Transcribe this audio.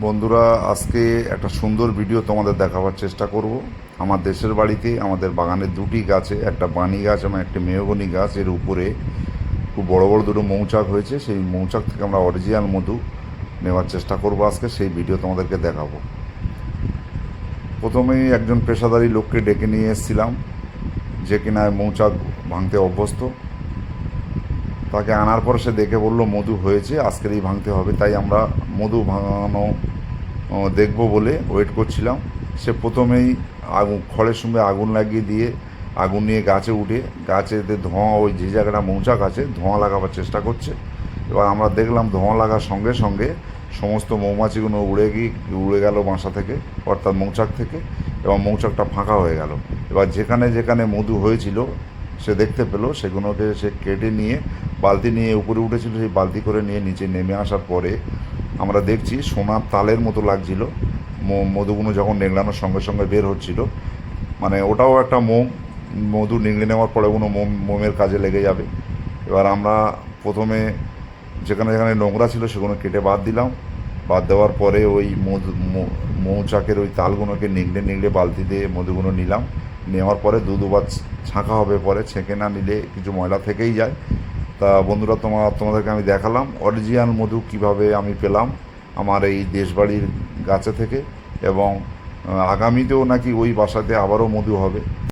বন্ধুরা, আজকে একটা সুন্দর ভিডিও তোমাদের দেখাবার চেষ্টা করব। আমার দেশের বাড়িতে আমাদের বাগানের দুটি গাছে, একটা বানি গাছ এবং একটা মেহগনি গাছ, এর উপরে খুব বড় বড় দুটো মৌচাক হয়েছে। সেই মৌচাক থেকে আমরা অরিজিনাল মধু নেওয়ার চেষ্টা করব। আজকে সেই ভিডিও তোমাদেরকে দেখাবো। প্রথমেই একজন পেশাদারি লোককে ডেকে নিয়ে এসেছিলাম, যে কিনা মৌচাক ভাঙতে অভ্যস্ত। তাকে আনার পর সে দেখে বললো মধু হয়েছে, আজকেরই ভাঙতে হবে। তাই আমরা মধু ভাঙানো দেখবো বলে ওয়েট করছিলাম। সে প্রথমেই খড়ের সঙ্গে আগুন লাগিয়ে দিয়ে আগুন নিয়ে গাছে উঠে গাছেতে ধোঁয়া, ওই যে জায়গাটা মৌচাক আছে, ধোঁয়া লাগাবার চেষ্টা করছে। এবার আমরা দেখলাম ধোঁয়া লাগার সঙ্গে সঙ্গে সমস্ত মৌমাছিগুলো উড়ে গেল বাসা থেকে, অর্থাৎ মৌচাক থেকে, এবং মৌচাকটা ফাঁকা হয়ে গেল। এবার যেখানে যেখানে মধু হয়েছিল সে দেখতে পেলো, সেগুলোকে সে কেটে নিয়ে বালতি নিয়ে উপরে উঠেছিল। সেই বালতি করে নিয়ে নিচে নেমে আসার পরে আমরা দেখছি সোনার তালের মতো লাগছিল মধুগুলো যখন নেংড়ানোর সঙ্গে সঙ্গে বের হচ্ছিল। মানে ওটাও একটা মোম, মধু নিংড়ে নেওয়ার পরে কোনো মোমের কাজে লেগে যাবে। এবার আমরা প্রথমে যেখানে যেখানে নোংরা ছিল সেগুলো কেটে বাদ দিলাম। বাদ দেওয়ার পরে ওই মৌচাকের ওই তালগুলোকে নিংড়ে নিংড়ে বালতি দিয়ে মধুগুলো নিলাম। নেওয়ার পরে দুবার ছাঁকা হবে, পরে ছেঁকে না নিলে কিছু ময়লা থেকেই যায়। তা বন্ধুরা, তোমাদেরকে আমি দেখালাম অরিজিনাল মধু কিভাবে আমি পেলাম আমার এই দেশবাড়ির গাছে থেকে, এবং আগামীতেও নাকি ওই বাসাতে আবারও মধু হবে।